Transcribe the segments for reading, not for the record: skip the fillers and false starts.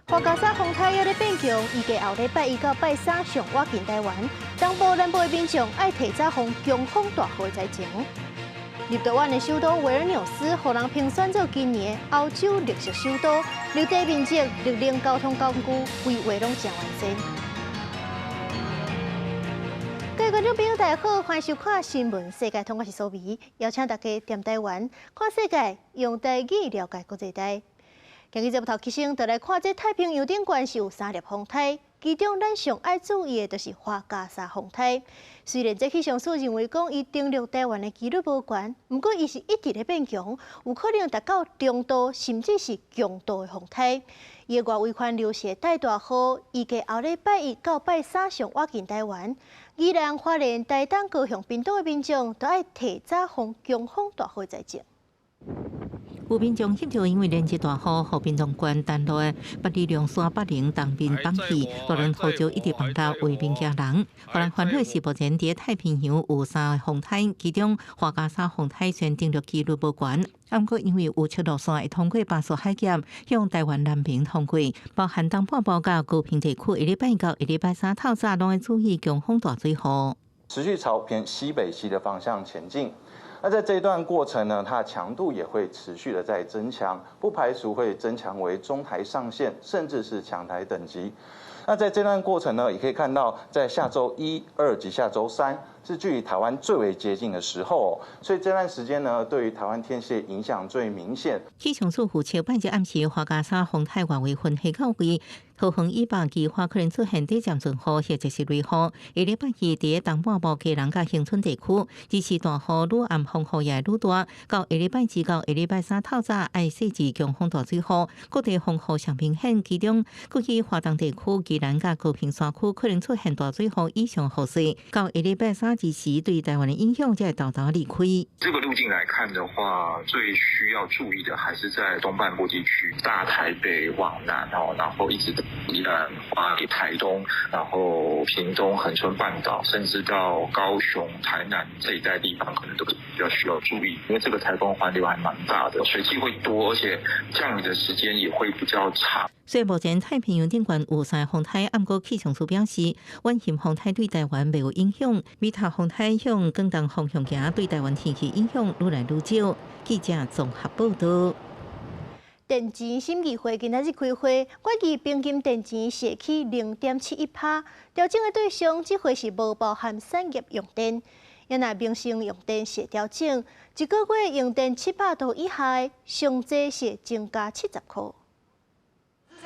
花甲沙风台也咧变强，预计后礼拜一到拜三上挖进台湾，东部南部的民众爱提早防强风大雨在前。立陶宛的首都维尔纽斯，互人评选做今年欧洲绿色首都，绿地面积、绿能交通工具规划拢真完善。各位观众朋友，大家好，欢迎收看新闻世界通，我是苏眉，邀请大家踮台湾看世界，用台语了解国际台。今日节目头起先，就来看这太平洋顶悬是有3粒风台，其中咱上爱注意的就是花甲沙风台。虽然这气象署认为讲伊登陆台湾的几率无悬，不过伊是一直咧变强，有可能达到中度甚至是强度的风台。伊的外围环流是带大雨，预计后礼拜一到拜三上挖进台湾。宜兰、花莲、台东、高雄、屏东的民众都爱提早防强风大雨在前。有民众翕到因为连日大雨，和屏东县淡落的八里梁山北岭东面放弃，大人号召一直放到为民家人。互人欢喜是目前伫太平洋有3个风台，其中花甲沙风台虽然登陆几率无悬，不过因为有7号线会通过巴士海峡向台湾南平通过，包含东半部甲高屏地区，一礼拜到一礼拜三透早拢会注意强风大水雨，持续朝偏西北西的方向前进。那在这一段过程呢，它的强度也会持续的在增强，不排除会增强为中台上线，甚至是强台等级。那在这段过程呢，也可以看到，在下周1、2及下周3是距离台湾最为接近的时候所以这段时间呢，对于台湾天气影响最明显。气象署预测，拜日暗时花甲沙风台外围分下到位。桃园以北计划可能出现短暂阵雨，或者是雷雨。下礼拜二伫东半部基隆甲恒春地区，支持大雨愈暗风雨也愈大。到下礼拜2到下礼拜3透早，爱细致强风大水雨，各地风雨上明显。其中，估计华东地区、基隆甲高屏山区可能出现大水雨以上雨势。到下礼拜3之时，对台湾的影响才会到达离开。这个路径来看的话，最需要注意的还是在东半部地区，大台北往南然后一直宜兰、花莲、台东，然后屏东、恒春半岛，甚至到高雄、台南这一带地方，可能都比较需要注意，因为这个台风环流还蛮大的，水汽会多，而且降雨的时间也会比较长。虽然目前太平洋顶悬有3个风台，不过气象署表示，远型风台对台湾没有影响，米塔风台向广东方向行，对台湾天气影响愈来愈少。记者综合报道。电钱审议会今仔日开会，决议平均电钱设起0.71%，调整的对象这回是无包含产业用电。也若民生用电设调整，一个月用电700度以下的，上最是增加70块。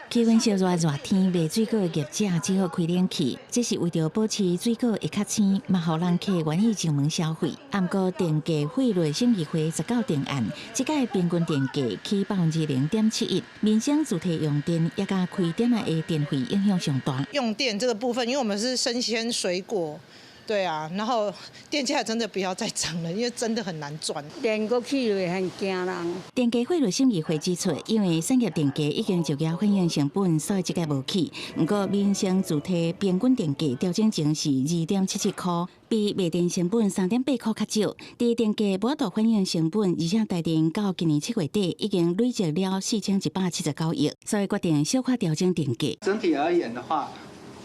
气温烧热天，卖水果的业者只好开冷气，这是为着保持水果会较鲜，嘛互人客愿意上门消费。不过电价费率审议会19定案，这届平均电价起0.71%，民生主题用电也甲开店的电费影响上大。用电这个部分，因为我们是生鲜水果。对啊，然后电价真的不要再涨了，因为真的很难赚。电价起落很惊人。电价费率审议会指出，因为产业电价已经就业反映成本，所以这个无起。不过民生主体平均电价调整前是2.77块，比卖电成本3.8块较少。第电价无度反映成本，而且台电到今年7月底已经累积了4179亿，所以决定小可调整电价。整体而言的话，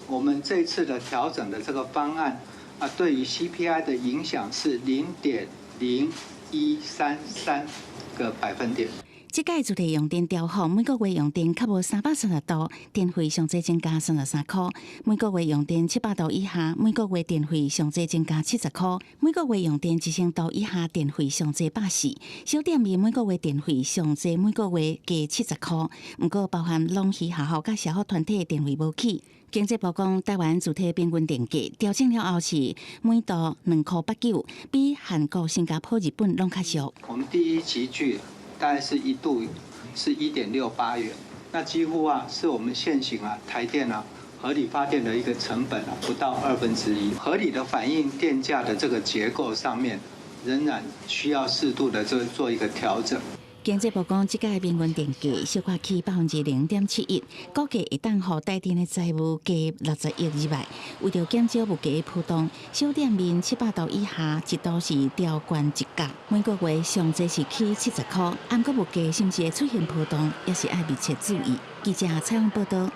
我们这次的调整的这个方案。对于 CPI 的影响是0.0133个百分点。这届主题用电调幅，每个月用电较无330度，电费上最增加33块；每个月用电700度以下，每个月电费上最增加70块；每个月用电1000度以下，电费上最84；小店面每个月电费上最每个月加70块。不过包含农渔学校甲社福团体的电费无起。经济部讲，台湾主体平均电价调整了后是每度2.89块，比韩国、新加坡、日本拢较俗。我们第一级距大概是1度是1.68元，那几乎是我们现行台电合理发电的一个成本不到1/2，合理的反映电价的这个结构上面，仍然需要适度的做一个调整。经济部讲，即届民运电价小可起0.71%，估计会当互台电的债务加60亿以外。为着减少物价波动，小店面700度以下一度是调悬1角，每个月上济是起70块。按过物价是毋是会出现波动，也是爱密切注意。记者采访报道。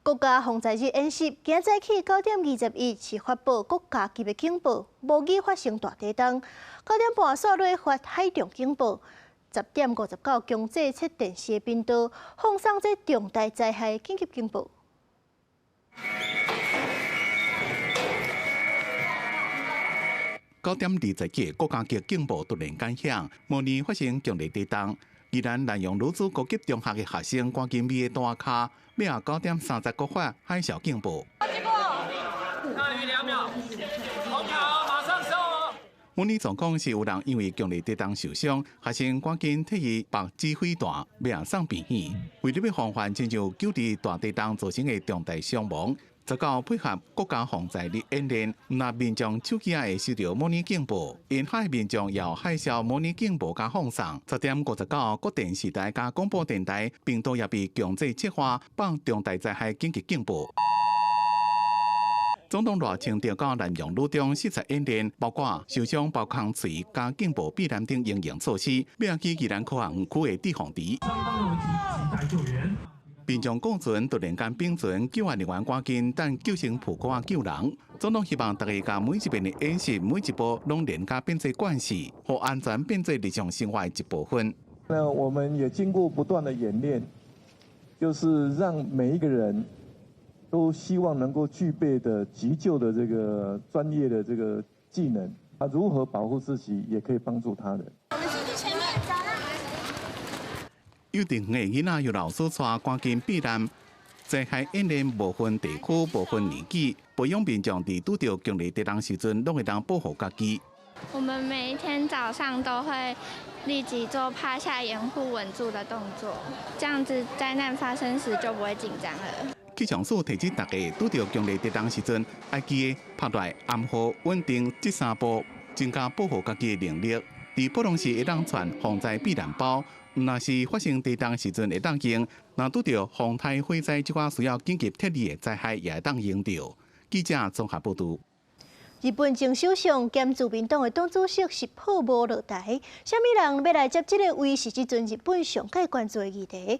国家防灾日演习，今早起9:21是发布国家级的警报，无意发生大地震。9点半煞落发海上警报。10:59强制切电视频道，放送这重大灾害紧急警报。9:20国家级警报突然间响，模拟发生强烈地震。宜兰南洋女子高级中学的学生赶紧咪的大卡，要9:30发海啸警报。大于2秒，红卡马上收。模拟状况是有人因为强烈地震受伤，学生赶紧替伊绑指挥弹，要送病院。为了要防范亲像9日大地震造成的重大伤亡。19配合国家防灾日演练，那民众手机会收到模拟警报，沿海民众要海啸模拟警报加放送。10:59各电视台加广播电台并都也被强制切换放重大灾害紧急警报。总统热情调到南洋女中视察演练，包括受伤包空锤加警报避难等应用措施，要起宜兰科学园区的地防敌。民众共存突然间冰存，救援人员赶紧等救生扑过救人。总统希望大家甲每一遍的演习、每一步拢连加变做惯习，和安全变做日常生活的一部分。那我们也经过不断的演练，就是让每一个人都希望能够具备的急救的这个专业的这个技能，啊，如何保护自己，也可以帮助他人。我们先去前面走啦。幼稚园的囡仔由老师带赶紧避难。灾害演练部分地区、部分年纪，培养民众伫拄到强烈地震时阵，拢会当保护家己。我们每一天早上都会立即做趴下掩护稳住的动作，这样子灾难发生时就不会紧张了。气象署提醒大家，拄到强烈地震时阵，要记得拍来安好、稳定这3步，增加保护家己的能力。伫普通时会当传防灾避难包。若是发生地震时阵会当用，若拄到风台火灾即款需要紧急撤离的灾害，也会当用到。记者综合报道。日本前首相兼自民党的党主席石破无落台，啥物人要来接这个位是即阵日本上界关注的议题。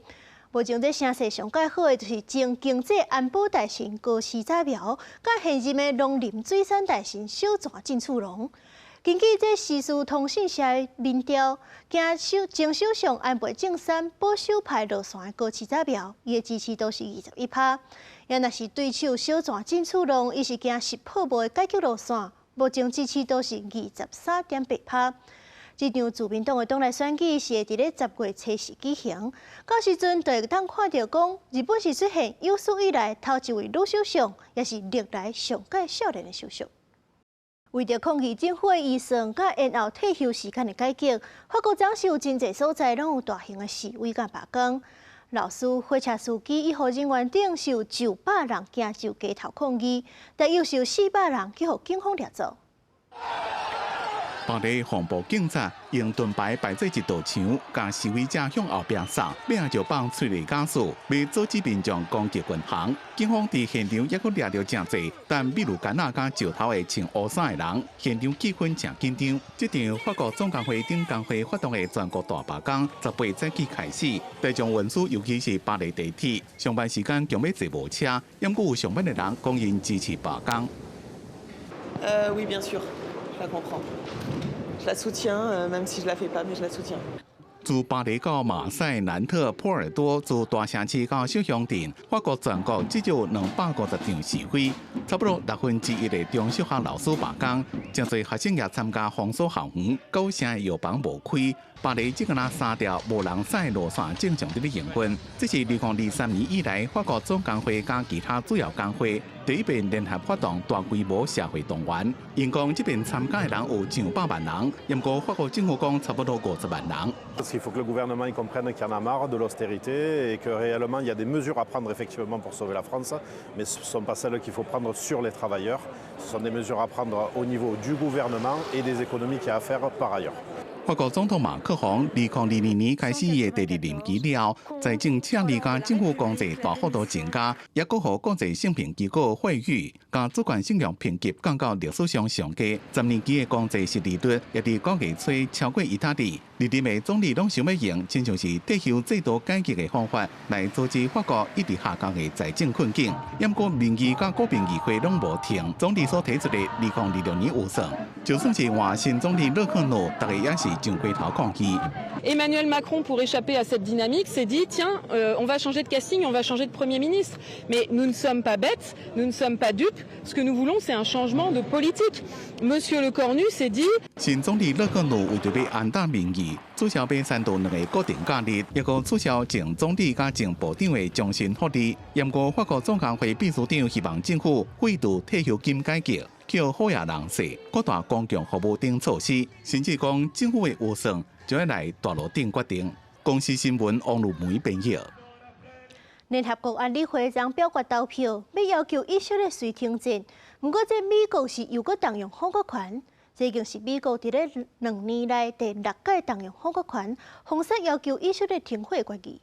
目前这声势上界好的就是前经济安保大臣高市早苗，甲现任的农林水产大臣小泉进次郎。根据这时事通讯社的民调，前首相安倍晋三保守派落选的高市早苗，伊的支持度是21%。也若是对手小泉进次郎，伊是惊石破无的解决路线，目前支持度是23.8%。这场自民党的党内选举是会伫咧10月初时举行，到时阵就会当看到讲，日本是出现有史以来头一位女首相，也是历来上届少年的首相。为着抗议政府的预算甲延后退休时间的改革，法国总是有真侪所在拢有大型的示威甲罢工。老师、火车司机、医护人员等是有900人行就街头抗议，但又是有400人去互警方掠走。巴黎防暴警察用盾牌摆做一道墙，将示威者向后壁送，并就放催泪ga斯，要阻止民众攻击军行。警方伫现场也阁掠到真侪，但比如干那甲石头的穿乌衫的人，现场气氛正紧张。这场法国总工会顶工会发动的全国大罢工，18早起开始，大众运输尤其是巴黎地铁，上班时间强要坐无车，因故有上班的人公因支持罢工。Oui, bien sûr. Je la comprends. Je la soutiens, même si je la fais pas, mais je la soutiens. 自巴黎到马赛、南特、波尔多，自大城市到小乡镇，法国全国至少有250场示威，差不多1/6的中小学老师罢工，真侪学生也参加封锁校园，9成的药房无开。巴黎只敢那3条无人驶路线正常伫咧营运，这是2023年以来法国总工会加其他主要工会第一遍联合发动大规模社会动员。因讲这边参加的人有100万人，不过法国政府讲差不多50万人。Parce qu'il faut que le gouvernement comprenne qu'il y en a marre de l'austérité et que réellement il y a des mesures à prendre effectivement pour sauver la France, mais ce ne sont pas celles qu'il faut prendre sur les travailleurs. Ce sont des mesures à prendre au niveau du gouvernement et des économies qu'il y a à faire par ailleurs. 法国总统马克龙2022年开始的第二任期了，财政赤字甲政府公债大幅度增加，也搁互国际信评机构惠誉，甲主权信用评级降到历史上上低。10年期的公债息利率也伫9月初超过1塔利。历任的总理拢想要用亲像是退休制度改革的方法来阻止法国一直下降的财政困境。不过民意甲国民议会拢无停，总理所提出的2026年预算，就算是换新总理勒克努，大家也是上街头抗议。Emmanuel Macron, pour échapper à cette dynamique, s'est dit tiens, on va changer de casting, on va changer de Premier ministre. Mais nous ne sommes pas bêtes, nous ne sommes pas dupes. Ce que nous voulons, c'est un changement de politique. Monsieur Le Cornu s'est dit 新总理勒克努为着要安定民意，取消被3度2个固定假日，也个取消前总理甲前部长的终身福利。不过法国总工会秘书长希望政府废除退休金改革，叫好野人税，扩大公共服务等措施，甚至讲政府的预算就要来大路顶决定。公司新闻网络媒编译。联合国安理会将表决投票，要求以色列随停战。不过，这美国是又搁动用反国权，这已经是美国伫咧2年来第6届动用反国权，方式要求以色列停火决议。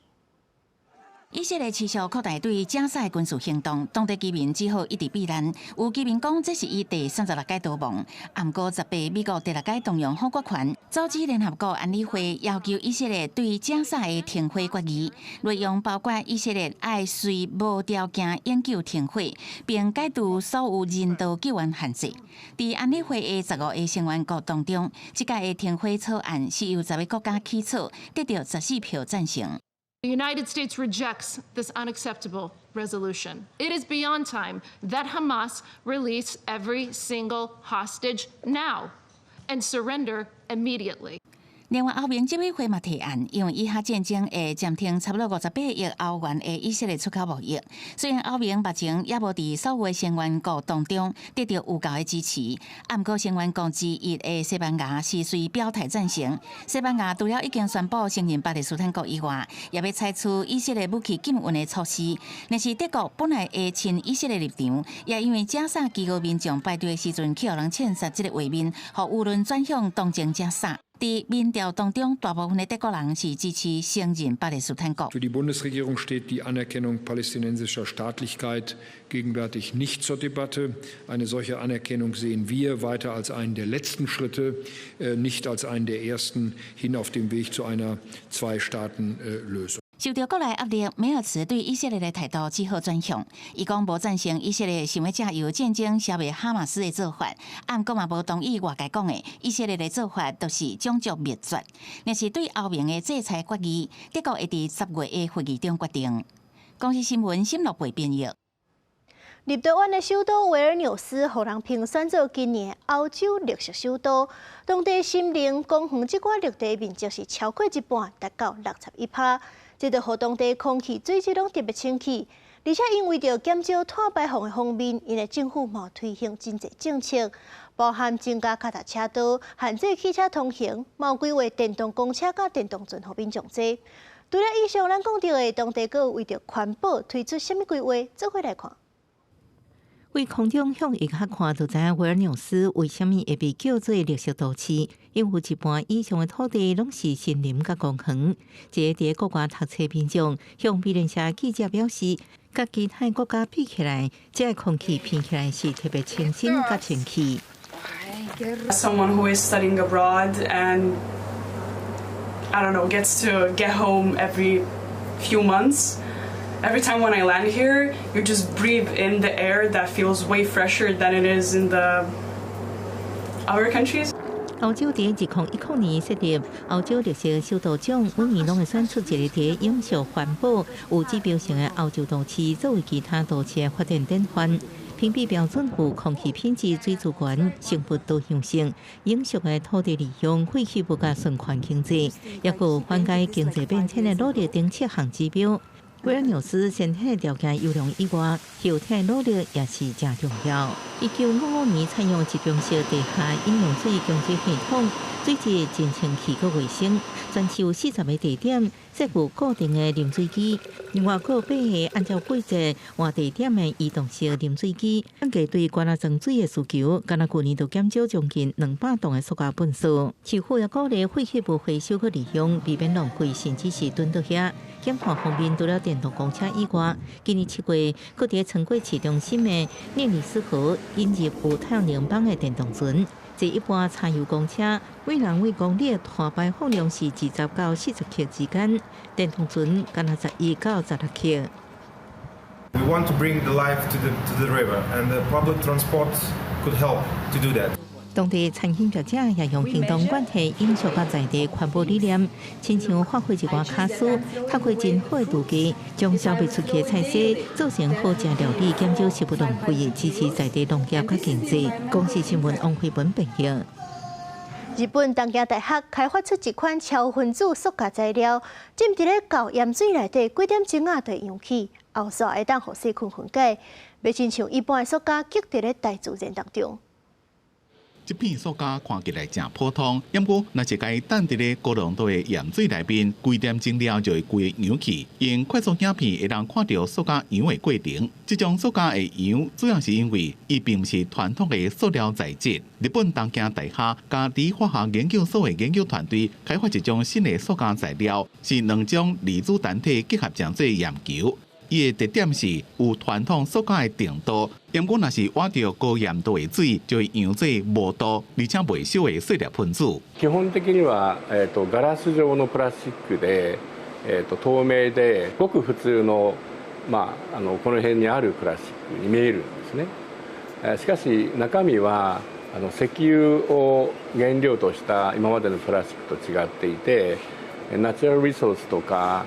以色列持续扩大对加沙的军事行动，当地居民只好一直避难。有居民讲，这是伊第36届逃亡。不过18美国第6届动用反国权，组织联合国安理会要求以色列对加沙的停火决议，内容包括以色列爱随无条件永久停火，并解除所有人道救援限制。在安理会的15个成员国当中，这届的停火草案是由10个国家起草，得到14票赞成。The United States rejects this unacceptable resolution. It is beyond time that Hamas release every single hostage now and surrender immediately. 另外，欧盟执委会嘛提案，因为以哈战争会暂停差不多58亿欧元的以色列出口贸易。虽然欧盟目前也无伫所有的成员国当中得到有效的支持，不过成员国之一的西班牙是随表态赞成。西班牙除了已经宣布承认巴勒斯坦国以外，也要采取以色列武器禁运的措施。但是德国本来的亲以色列立场，也因为加沙饥饿民众排队的时阵，去互人枪杀这个画面，互舆论转向同情加沙。在民调当中，大部分的德国人是支持承认巴勒斯坦国。Für die Bundesregierung steht die Anerkennung palästinensischer Staatlichkeit gegenwärtig nicht zur Debatte. Eine solche Anerkennung sehen wir weiter als einen der letzten Schritte, nicht als einen der ersten hin auf dem Weg zu einer Zwei-Staaten-Lösung. 受到国内压力，梅尔茨对以色列的态度只好转向。伊讲无赞成以色列想要借由战争消灭哈马斯的做法，不过嘛无同意外界讲的以色列的做法都是种族灭绝。但是对欧盟的制裁决议，德国会伫10月的会议中决定。公司新闻新乐培编译。立陶宛的首都维尔纽斯，互人评选做今年欧洲绿色首都。当地森林、公园这块绿地面积是超过一半，达到61%。这就互当地空气水质拢特别清气，而且因为着减少碳排放的方面，因为政府嘛推行真侪政策，包含增加脚踏车道、限制汽车通行，嘛有规划电动公车甲电动船互民众坐。除了以上咱讲到的，当地阁有为着环保推出什么规划？做伙来看。为空中向一下看，就知影维尔纽斯为什么会被叫做绿色都市？因为一半以上的土地拢是森林甲公园。这伫国外读册民众向美联社记者表示，甲其他国家比起来，这空气闻起来是特别清新甲清气。Someone who is studying abroad and I don't know gets to get home every few months. Every time when I land here, you just breathe in the air that feels way fresher than it is in the other countries. 欧洲伫2010年设立欧洲绿色首都奖，每年拢会选出一个伫永续环保、有指标性的欧洲都市，作为其他都市的发展典范。评比标准有空气品质、水资源、生物多样性、永续的土地利用、废弃物甲循环经济，也有缓解经济变迁的努力等7项指标。维尔纽斯身体条件优良以外，后天努力也是正重要。1955年采用集中式地下饮用水供给系统，水质真清气个卫生，全球40个地点设有固定的饮水机。另外，还有8个按照规则换地点的移动式饮水机，增加对关装水的需求。敢若去年就减少将近200吨的塑胶本数。市府也鼓励废弃物回收和利用，避免浪费，甚至是囤到遐。检讨方面，除了电动公车以外，今年7月，搁伫成果市中心的涅里斯河引入有太阳能板的电动船。这一般柴油公车每人每公里的碳排放量是20到40克之间，电动船敢若11到16克。We want to bring the life to the river, and the public transport could help to do that. 当地餐饮业者也用行动关系影响到在地环保理念，亲像发挥一寡卡数，透过真好的途径，将消费出去的菜色做成好食料理，减少食物浪费，支持在地农业和经济。公视新闻王慧文报道。日本东京大学开发出一款超分子塑胶材料，浸伫咧高盐水内底几点钟啊，就会溶起，后续会当互细菌分解，袂亲像一般的塑胶积伫咧大自然当中。这片塑胶看起来真普通，不过若是该等伫咧高浓度的盐水内面，几点钟了就会规个扬起。用快速影片会让看到塑胶扬的过程。这种塑胶的扬，主要是因为伊并不是传统的塑料材质。日本东京大学家理化学研究所的研究团队开发一种新的塑胶材料，是2种离子单体结合成做盐球。伊的特点是有传统塑胶的定度，不过若是挖到高盐度的水，就会扬做无度而且未烧的碎裂分子。基本的にはガラス状のプラスチックで透明でごく普通のこの辺にあるプラスチックに見えるんですね。しかし中身は石油を原料とした今までのプラスチックと違っていて、ナチュラルリソースとか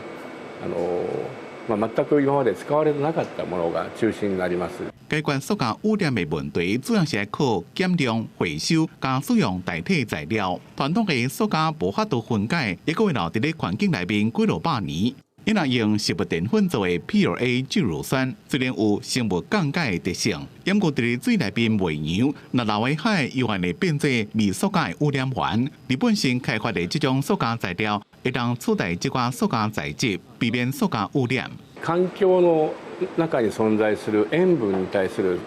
全く今まで使われてなかったものが中心になります。解决塑胶污染的问题，主要是要靠减量、回收、加使用代替材料。传统的塑胶无法度分解，也会留伫咧环境内面几落百年。因若用食物淀粉做的 PLA 聚乳酸，虽然有生物降解的特性，不过伫咧水内面袂扬，若流喺海，又会变做微塑胶的污染源。日本新开发的这种塑胶材料，会当取代这款塑胶材质，避免塑胶污染。環境の中に存在する塩分に対する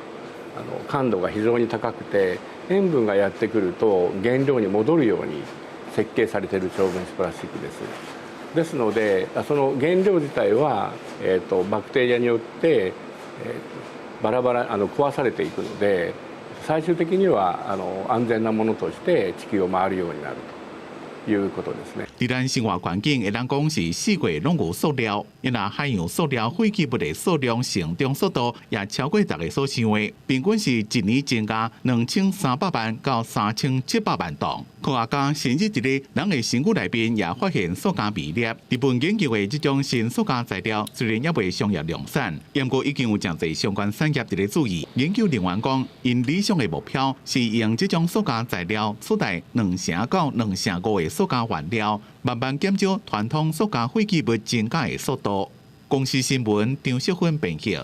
感度が非常に高くて、塩分がやってくると原料に戻るように設計されている超分子プラスチックです。ですので、その原料自体は、バクテリアによって、バラバラ壊されていくので、最終的には安全なものとして地球を回るようになるということですね。伫咱生活环境会当讲是四季拢有塑料，因为海洋塑料废弃物的数量成长速度也超过大家所想的，平均是一年增加2300万到3700万吨。科学家甚至伫咧人的身躯内面也发现塑胶微粒。日本研究的这种新塑胶材料虽然也未商业量产，不过已经有真侪相关产业伫咧注意。研究人员讲，因理想的目标是用这种塑胶材料取代2成到2成5的塑胶原料，慢慢减少传统塑胶废弃物增加的速度。公视新闻张淑芬编辑。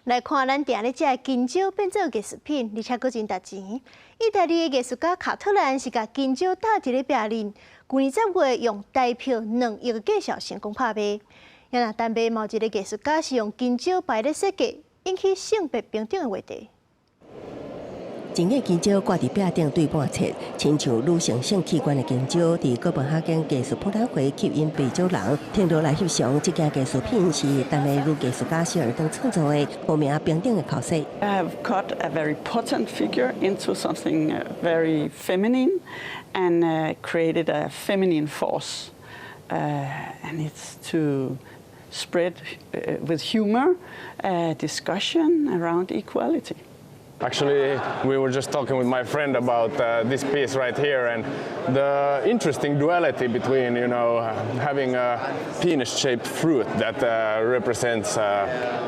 来看咱店咧食的金蕉变做艺术品，而且佫真值钱。意大利的艺术家卡特兰是甲金蕉搭伫咧壁面，去年10月用代票2亿的价钱成功拍卖。也若单卖某一个艺术家是用金蕉摆咧设计，引起性别平等的话题。真个金蕉挂伫壁顶对半侧，亲像女性性器官的金蕉，伫哥本哈根艺术博览会吸引不少人听到来翕相。这件艺术品是丹麦女艺术家希尔登创造的，报名平等的考试。I have cut a very potent figure into something very feminine, and created a feminine force, and it's to spread with humor discussion around equality. Actually, we were just talking with my friend about this piece right here and the interesting duality between, having a penis-shaped fruit that represents a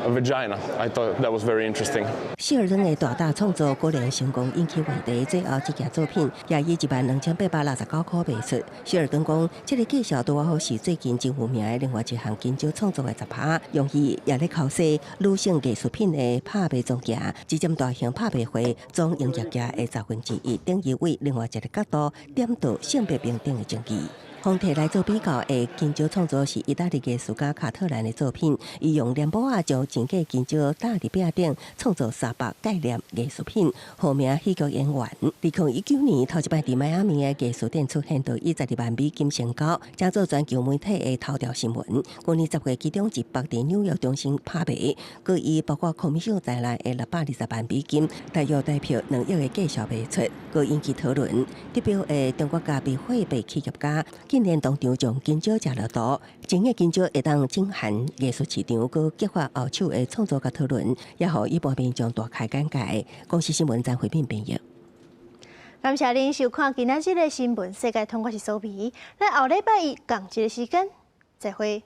vagina. I thought that was very interesting. 希尔顿的大创作果然成功，引起话题。最后这件作品也以12869块卖出。希尔顿讲，这个技术拄好是最近真有名的另外一项研究创作的10%，用于也咧考试女性艺术品的拍卖总价，这针大型拍卖会总营业额的1/10，等于为另外一个角度点到性别平等的争议。方摕来做比较的研究创作是意大利艺术家卡特兰的作品，伊用连宝仔将前价研究搭伫壁顶，创造300概念艺术品，号名喜剧演员。2019年头一摆伫迈阿密的艺术店出现到12万美金成交，将做全球媒体的头条新闻。今年10月，其中一百伫纽约中心拍卖，各以包括孔明秀在内的620万美金，大约代表2亿的价数卖出，各引起讨论。得标的中国家被货币企业家。近年当场将金蕉食落肚，前个金蕉会当震撼艺术市场，佮激发后手的创作甲讨论，也互一般民众大开眼界。公司新闻站回片朋友，感谢您收看今仔日的新闻世界，通过是苏比。咱后礼拜一同一个时间再会。